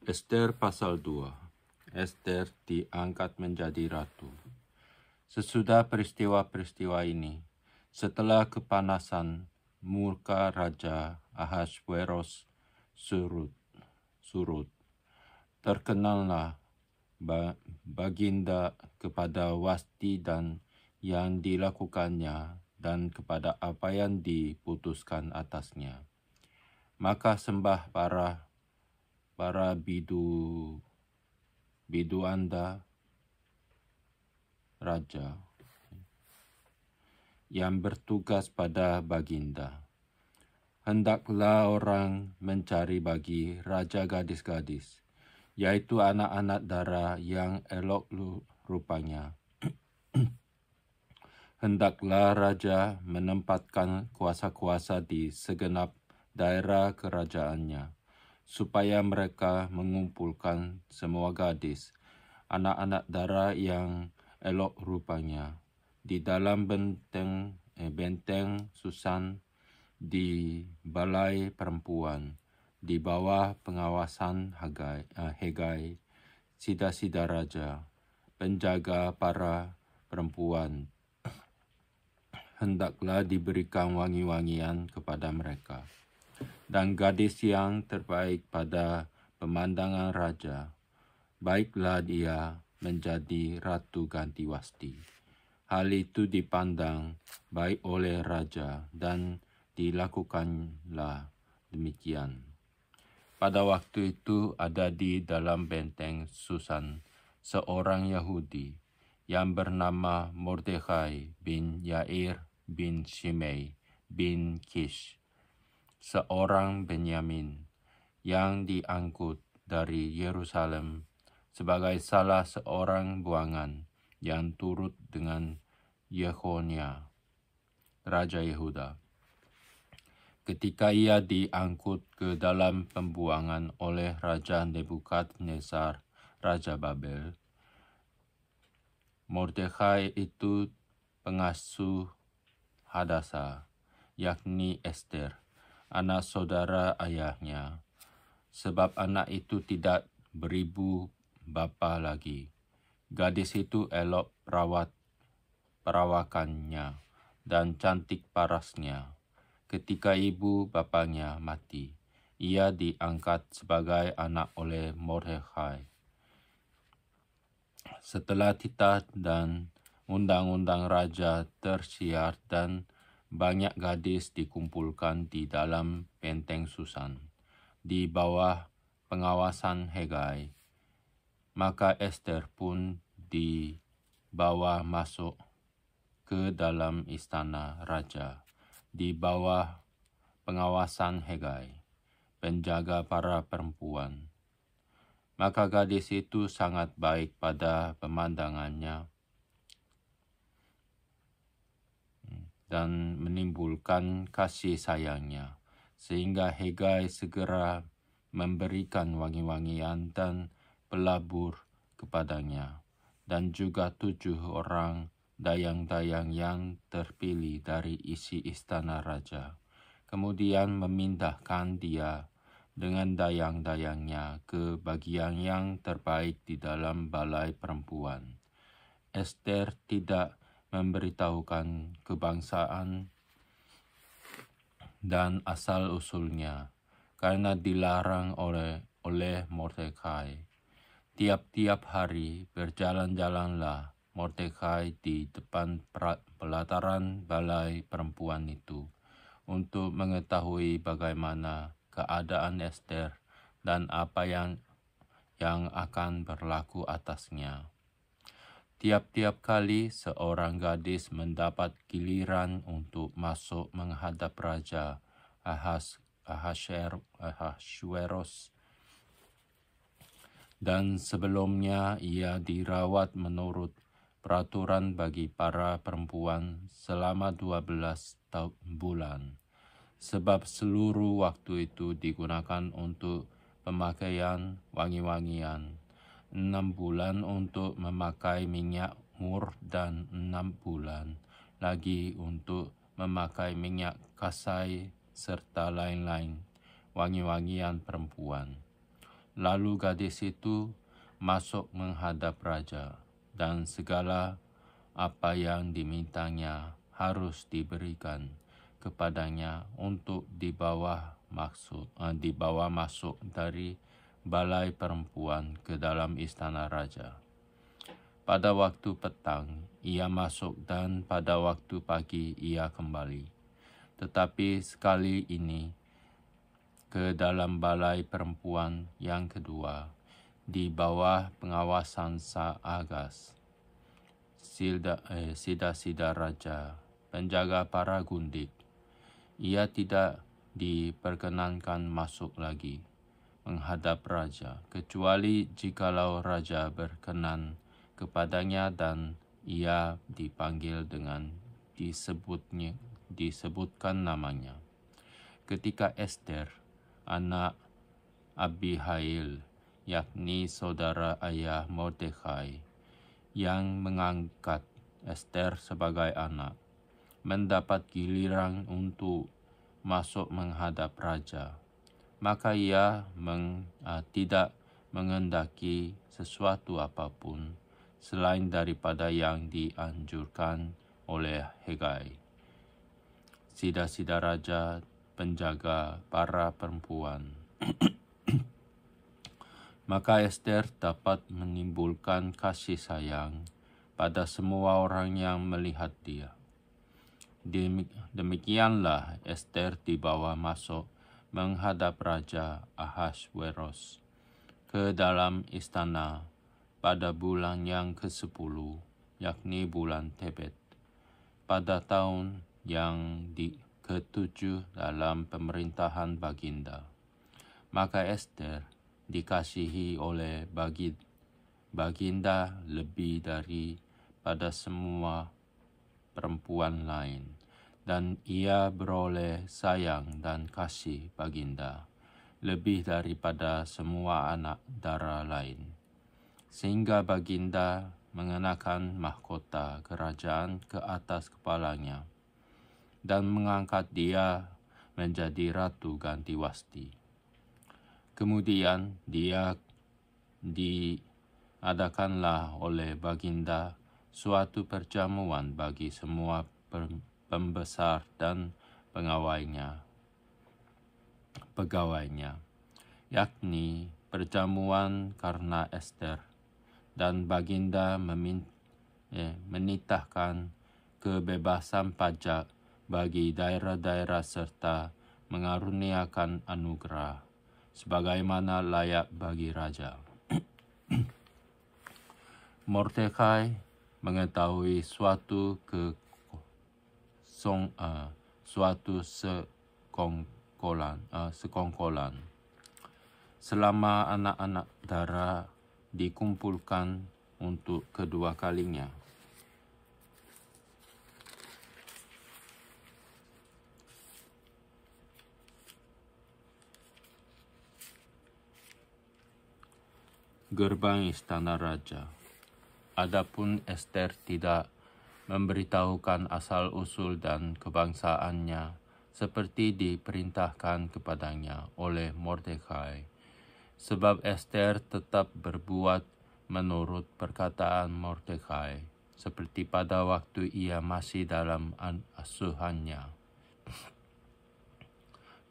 Ester pasal 2. Ester diangkat menjadi ratu. Sesudah peristiwa-peristiwa ini, setelah kepanasan murka Raja Ahasveros surut, terkenallah baginda kepada Wasti dan yang dilakukannya dan kepada apa yang diputuskan atasnya. Maka sembah para biduanda raja yang bertugas pada baginda. Hendaklah orang mencari bagi raja gadis-gadis, yaitu anak-anak dara yang elok rupanya. Hendaklah raja menempatkan kuasa-kuasa di segenap daerah kerajaannya, supaya mereka mengumpulkan semua gadis, anak-anak dara yang elok rupanya, di dalam benteng Susan, di balai perempuan, di bawah pengawasan Hegai, sida-sida raja, penjaga para perempuan. Hendaklah diberikan wangi-wangian kepada mereka. Dan gadis yang terbaik pada pemandangan raja, baiklah dia menjadi ratu ganti Wasti. Hal itu dipandang baik oleh raja dan dilakukanlah demikian. Pada waktu itu ada di dalam benteng Susan seorang Yahudi yang bernama Mordekhai bin Yair bin Shimei bin Kish, seorang Benyamin yang diangkut dari Yerusalem sebagai salah seorang buangan yang turut dengan Yehonia, Raja Yehuda. Ketika ia diangkut ke dalam pembuangan oleh Raja Nebukadnezar, Raja Babel, Mordekhai itu pengasuh Hadasa, yakni Ester, anak saudara ayahnya, sebab anak itu tidak beribu bapa lagi. Gadis itu elok perawakannya dan cantik parasnya. Ketika ibu bapanya mati, ia diangkat sebagai anak oleh Mordekhai. Setelah titah dan undang-undang raja tersiar dan banyak gadis dikumpulkan di dalam benteng Susan, di bawah pengawasan Hegai, maka Ester pun dibawa masuk ke dalam istana raja, di bawah pengawasan Hegai, penjaga para perempuan. Maka gadis itu sangat baik pada pemandangannya dan menimbulkan kasih sayangnya, sehingga Hegai segera memberikan wangi-wangian dan pelabur kepadanya, dan juga 7 orang dayang-dayang yang terpilih dari isi istana raja. Kemudian memindahkan dia dengan dayang-dayangnya ke bagian yang terbaik di dalam balai perempuan. Ester tidak memberitahukan kebangsaan dan asal-usulnya, karena dilarang oleh Mordekhai. Tiap-tiap hari berjalan-jalanlah Mordekhai di depan pelataran balai perempuan itu, untuk mengetahui bagaimana keadaan Ester dan apa yang akan berlaku atasnya. Tiap-tiap kali seorang gadis mendapat giliran untuk masuk menghadap Raja Ahasveros, dan sebelumnya ia dirawat menurut peraturan bagi para perempuan selama 12 bulan. Sebab seluruh waktu itu digunakan untuk pemakaian wangi-wangian, 6 bulan untuk memakai minyak mur, dan 6 bulan lagi untuk memakai minyak kasai serta lain-lain wangi-wangian perempuan. Lalu gadis itu masuk menghadap raja, dan segala apa yang dimintanya harus diberikan kepadanya untuk dibawa masuk dari balai perempuan ke dalam istana raja. Pada waktu petang ia masuk dan pada waktu pagi ia kembali. Tetapi sekali ini ke dalam balai perempuan yang kedua di bawah pengawasan Saagas, sida-sida raja, penjaga para gundik. Ia tidak diperkenankan masuk lagi menghadap raja, kecuali jikalau raja berkenan kepadanya dan ia dipanggil dengan disebutkan namanya. Ketika Ester, anak Abihail, yakni saudara ayah Mordekai, yang mengangkat Ester sebagai anak, mendapat giliran untuk masuk menghadap raja, maka ia tidak mengendaki sesuatu apapun selain daripada yang dianjurkan oleh Hegai, sida-sida raja, penjaga para perempuan. Maka Ester dapat menimbulkan kasih sayang pada semua orang yang melihat dia. Demikianlah Ester dibawa masuk menghadap Raja Ahasweros ke dalam istana pada bulan yang ke-10, yakni bulan Tebet, pada tahun yang ke-7 dalam pemerintahan Baginda. Maka Ester dikasihi oleh Baginda lebih daripada semua perempuan lain, dan ia beroleh sayang dan kasih Baginda lebih daripada semua anak dara lain, sehingga Baginda mengenakan mahkota kerajaan ke atas kepalanya dan mengangkat dia menjadi Ratu Ganti Wasti. Kemudian dia diadakanlah oleh Baginda suatu perjamuan bagi semua pembesar dan pegawainya, yakni perjamuan karena Ester, dan Baginda menitahkan kebebasan pajak bagi daerah-daerah serta mengaruniakan anugerah sebagaimana layak bagi raja. Mordekai mengetahui suatu sekongkolan selama anak-anak dara dikumpulkan untuk kedua kalinya. Gerbang istana raja. Adapun Ester tidak memberitahukan asal-usul dan kebangsaannya seperti diperintahkan kepadanya oleh Mordekai, sebab Ester tetap berbuat menurut perkataan Mordekai, seperti pada waktu ia masih dalam asuhannya.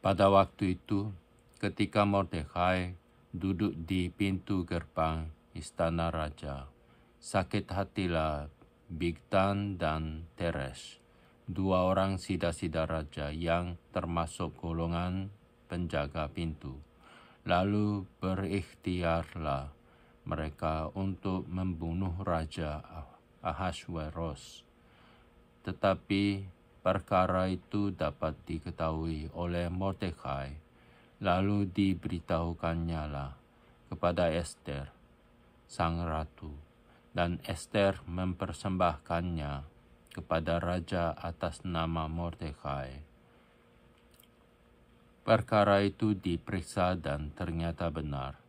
Pada waktu itu, ketika Mordekai duduk di pintu gerbang istana raja, sakit hatilah Bigtan dan Teresh, dua orang sida-sida raja yang termasuk golongan penjaga pintu. Lalu berikhtiarlah mereka untuk membunuh Raja Ahasweros. Tetapi perkara itu dapat diketahui oleh Mordekai, lalu diberitahukannya lah kepada Ester, sang ratu, dan Ester mempersembahkannya kepada raja atas nama Mordekai. Perkara itu diperiksa dan ternyata benar.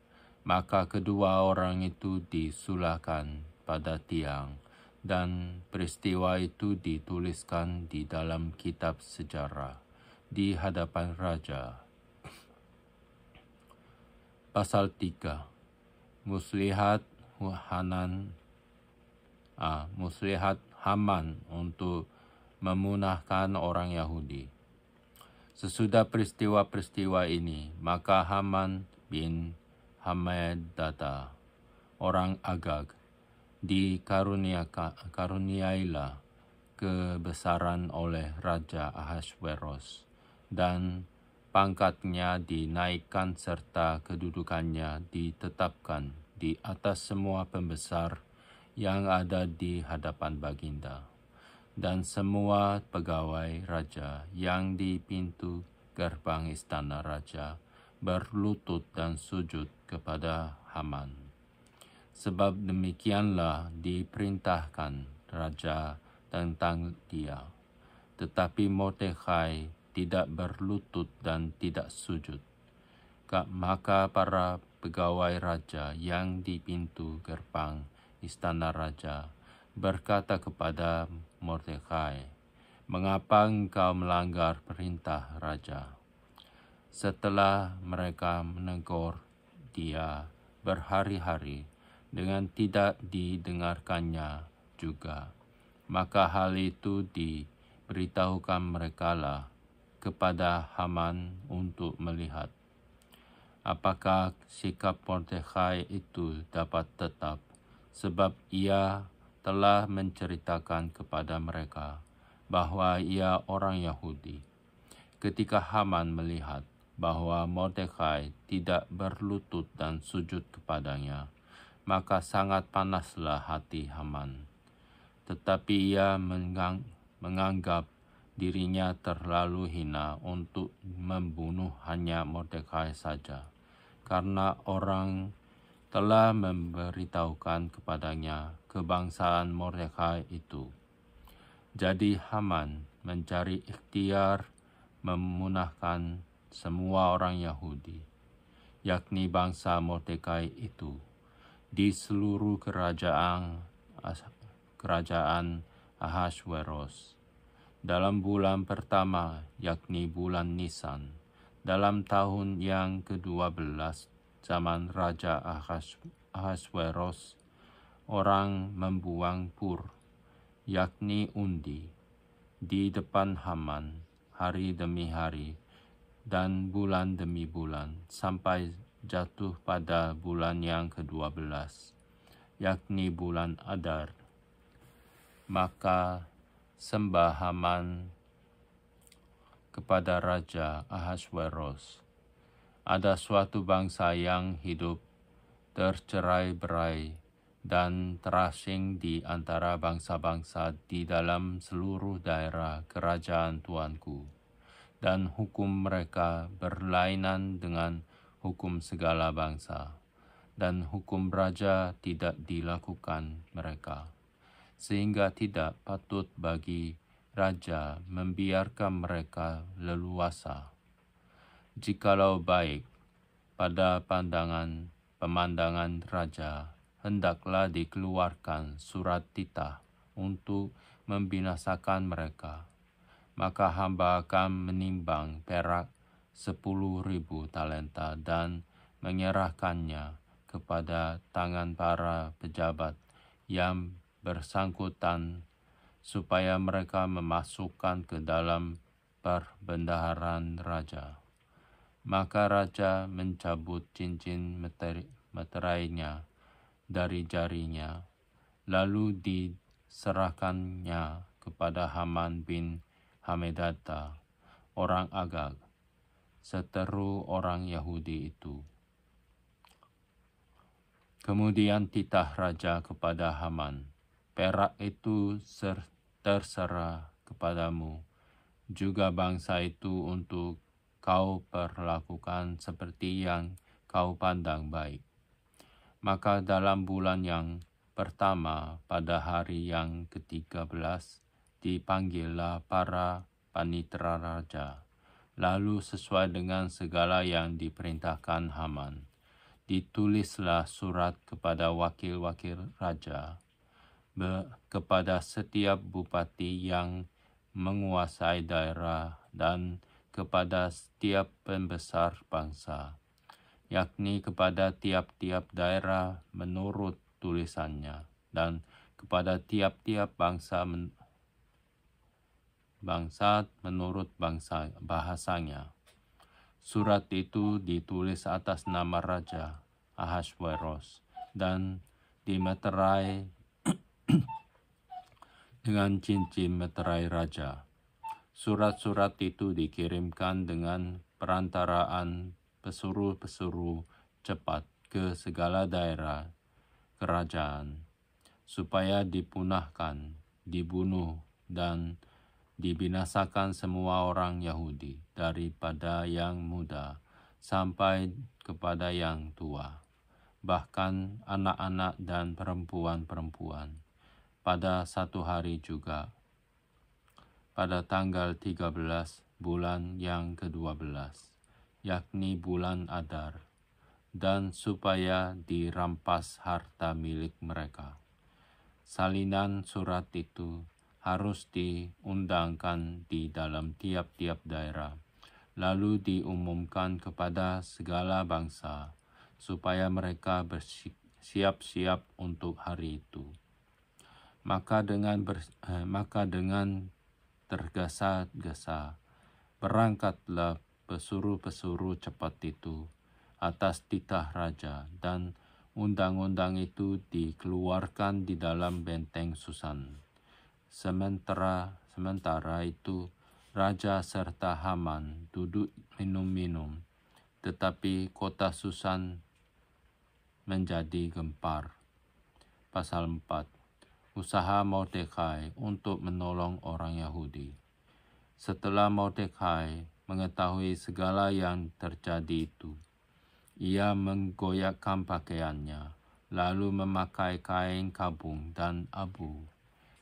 Maka kedua orang itu disulahkan pada tiang, dan peristiwa itu dituliskan di dalam kitab sejarah di hadapan raja. Pasal 3. Muslihat Haman untuk memunahkan orang Yahudi. Sesudah peristiwa-peristiwa ini, maka Haman bin Hammedata, orang Agag, dikaruniailah kebesaran oleh Raja Ahasveros, dan pangkatnya dinaikkan serta kedudukannya ditetapkan di atas semua pembesar yang ada di hadapan baginda, dan semua pegawai raja yang di pintu gerbang istana raja berlutut dan sujud kepada Haman. Sebab demikianlah diperintahkan raja tentang dia. Tetapi Mordekai tidak berlutut dan tidak sujud. Maka para pegawai raja yang di pintu gerbang istana raja berkata kepada Mordekai, "Mengapa engkau melanggar perintah raja?" Setelah mereka menegur dia berhari-hari dengan tidak didengarkannya juga, maka hal itu diberitahukan merekalah kepada Haman untuk melihat apakah sikap Mordekai itu dapat tetap, sebab ia telah menceritakan kepada mereka bahwa ia orang Yahudi. Ketika Haman melihat bahwa Mordekai tidak berlutut dan sujud kepadanya, maka sangat panaslah hati Haman. Tetapi ia menganggap dirinya terlalu hina untuk membunuh hanya Mordekai saja, karena orang telah memberitahukan kepadanya kebangsaan Mordekai itu. Jadi Haman mencari ikhtiar memunahkan semua orang Yahudi, yakni bangsa Mordekai itu, di seluruh kerajaan Ahasveros. Dalam bulan pertama, yakni bulan Nisan, dalam tahun yang ke-12 zaman Raja Ahasveros, orang membuang pur, yakni undi, di depan Haman hari demi hari dan bulan demi bulan, sampai jatuh pada bulan yang ke-12, yakni bulan Adar. Maka sembah Haman kepada Raja Ahasveros, "Ada suatu bangsa yang hidup tercerai-berai dan terasing di antara bangsa-bangsa di dalam seluruh daerah kerajaan tuanku, dan hukum mereka berlainan dengan hukum segala bangsa, dan hukum raja tidak dilakukan mereka, sehingga tidak patut bagi raja membiarkan mereka leluasa. Jikalau baik pada pemandangan raja, hendaklah dikeluarkan surat titah untuk membinasakan mereka, maka hamba akan menimbang perak 10.000 talenta dan menyerahkannya kepada tangan para pejabat yang bersangkutan, supaya mereka memasukkan ke dalam perbendaharaan raja." Maka raja mencabut cincin meterainya dari jarinya, lalu diserahkannya kepada Haman bin Hammedata, orang Agag, seteru orang Yahudi itu. Kemudian titah raja kepada Haman, "Perak itu terserah kepadamu, juga bangsa itu, untuk kau perlakukan seperti yang kau pandang baik." Maka dalam bulan yang pertama, pada hari yang ke-13, dipanggillah para panitera raja. Lalu sesuai dengan segala yang diperintahkan Haman, ditulislah surat kepada wakil-wakil raja, kepada setiap bupati yang menguasai daerah, dan kepada setiap pembesar bangsa yakni kepada tiap-tiap daerah menurut tulisannya, dan kepada tiap-tiap bangsa menurut bahasanya. Surat itu ditulis atas nama Raja Ahasveros dan dimeterai dengan cincin meterai raja. Surat-surat itu dikirimkan dengan perantaraan pesuruh-pesuruh cepat ke segala daerah kerajaan, supaya dipunahkan, dibunuh, dan dibinasakan semua orang Yahudi, daripada yang muda sampai kepada yang tua, bahkan anak-anak dan perempuan-perempuan. Pada satu hari juga, pada tanggal 13 bulan yang ke-12, yakni bulan Adar, dan supaya dirampas harta milik mereka. Salinan surat itu harus diundangkan di dalam tiap-tiap daerah, lalu diumumkan kepada segala bangsa, supaya mereka bersiap-siap untuk hari itu. Maka dengan tergesa-gesa berangkatlah pesuruh-pesuruh cepat itu atas titah raja, dan undang-undang itu dikeluarkan di dalam benteng Susan. Sementara itu raja serta Haman duduk minum-minum, tetapi kota Susan menjadi gempar. Pasal 4. Usaha Mordekai untuk menolong orang Yahudi. Setelah Mordekai mengetahui segala yang terjadi itu, ia menggoyakkan pakaiannya, lalu memakai kain kabung dan abu.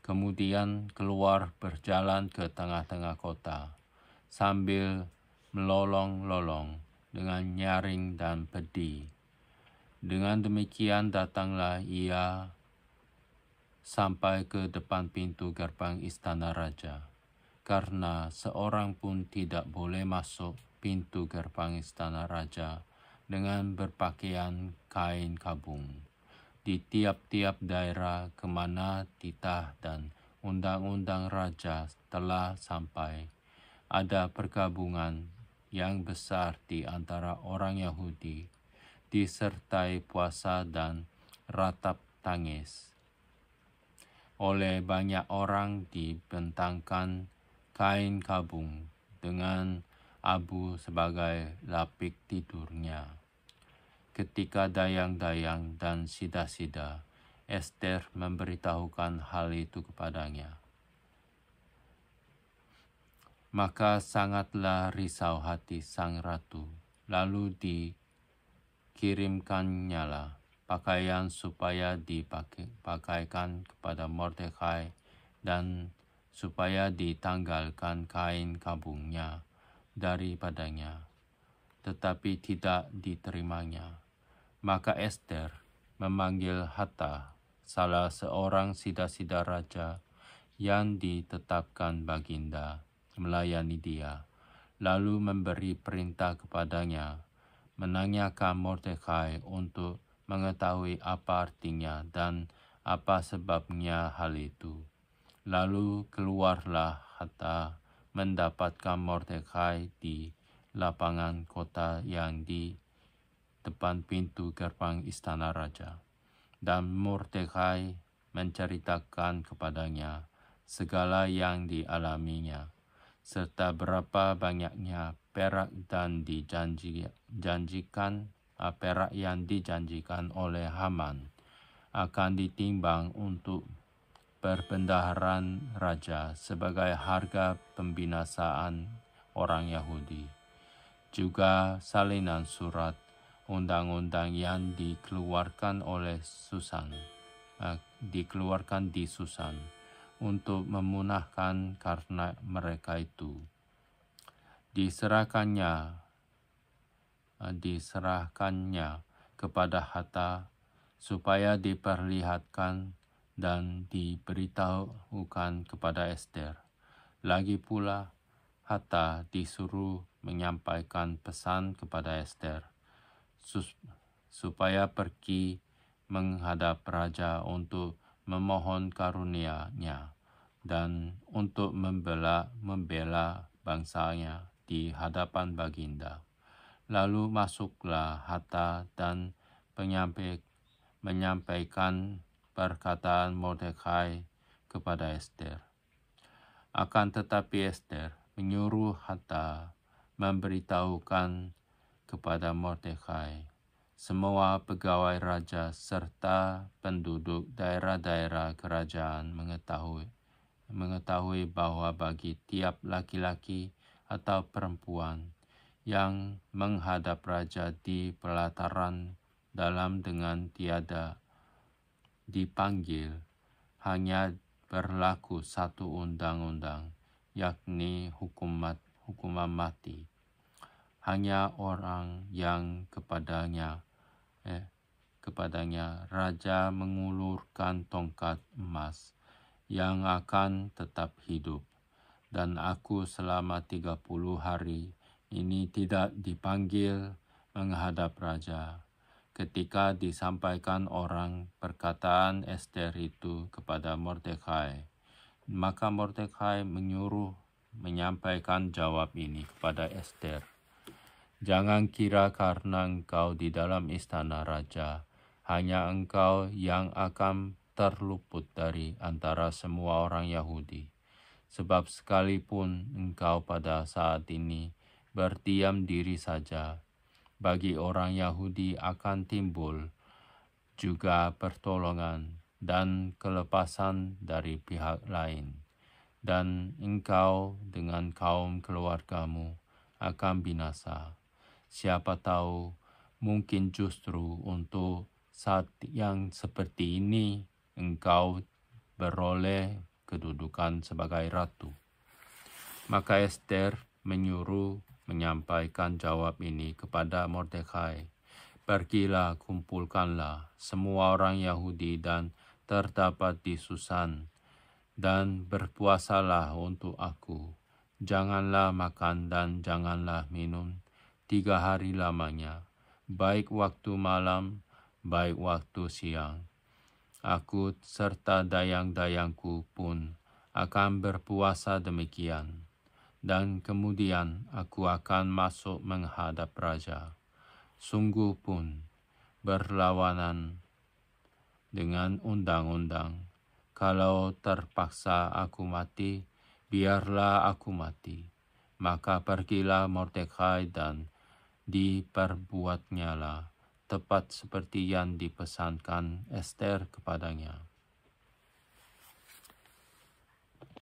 Kemudian keluar berjalan ke tengah-tengah kota, sambil melolong-lolong dengan nyaring dan pedih. Dengan demikian datanglah ia sampai ke depan pintu gerbang istana raja, karena seorang pun tidak boleh masuk pintu gerbang istana raja dengan berpakaian kain kabung. Di tiap-tiap daerah kemana titah dan undang-undang raja telah sampai, ada pergabungan yang besar di antara orang Yahudi, disertai puasa dan ratap tangis. Oleh banyak orang dibentangkan kain kabung dengan abu sebagai lapik tidurnya. Ketika dayang-dayang dan sida-sida, Ester memberitahukan hal itu kepadanya. Maka sangatlah risau hati sang ratu, lalu dikirimkannyalah pakaian supaya dipakaikan kepada Mordekai, dan supaya ditanggalkan kain kabungnya daripadanya, tetapi tidak diterimanya. Maka Ester memanggil Hatta, salah seorang sida-sida raja yang ditetapkan baginda, melayani dia, lalu memberi perintah kepadanya menanyakan Mordekai untuk mengetahui apa artinya dan apa sebabnya hal itu. Lalu keluarlah Hatta mendapatkan Mordekai di lapangan kota yang di depan pintu gerbang istana raja. Dan Mordekai menceritakan kepadanya segala yang dialaminya, serta berapa banyaknya perak yang dijanjikan oleh Haman akan ditimbang untuk perbendaharaan raja sebagai harga pembinasaan orang Yahudi. Juga salinan surat undang-undang yang dikeluarkan di Susan untuk memunahkan karena mereka itu. Diserahkannya kepada Hatta supaya diperlihatkan dan diberitahukan kepada Ester. Lagi pula, Hatta disuruh menyampaikan pesan kepada Ester supaya pergi menghadap raja untuk memohon karunia-Nya dan untuk membela bangsanya di hadapan baginda. Lalu masuklah Hatta dan menyampaikan perkataan Mordekai kepada Ester. Akan tetapi Ester menyuruh Hatta memberitahukan kepada Mordekai semua pegawai raja serta penduduk daerah-daerah kerajaan mengetahui bahwa bagi tiap laki-laki atau perempuan yang menghadap raja di pelataran dalam dengan tiada dipanggil, hanya berlaku satu undang-undang, yakni hukuman mati. Hanya orang yang kepadanya raja mengulurkan tongkat emas yang akan tetap hidup. Dan aku selama 30 hari ini tidak dipanggil menghadap raja. Ketika disampaikan orang perkataan Ester itu kepada Mordekai, maka Mordekai menyuruh menyampaikan jawab ini kepada Ester. Jangan kira karena engkau di dalam istana raja, hanya engkau yang akan terluput dari antara semua orang Yahudi. Sebab sekalipun engkau pada saat ini berdiam diri saja, bagi orang Yahudi akan timbul juga pertolongan dan kelepasan dari pihak lain. Dan engkau dengan kaum keluargamu akan binasa. Siapa tahu, mungkin justru untuk saat yang seperti ini engkau beroleh kedudukan sebagai ratu. Maka Ester menyuruh menyampaikan jawab ini kepada Mordekai. Pergilah, kumpulkanlah semua orang Yahudi dan terdapat di Susan, dan berpuasalah untuk aku. Janganlah makan dan janganlah minum 3 hari lamanya, baik waktu malam, baik waktu siang. Aku serta dayang-dayangku pun akan berpuasa demikian. Dan kemudian aku akan masuk menghadap raja. Sungguh pun berlawanan dengan undang-undang. Kalau terpaksa aku mati, biarlah aku mati. Maka pergilah Mordekai dan diperbuatnyalah tepat seperti yang dipesankan Ester kepadanya.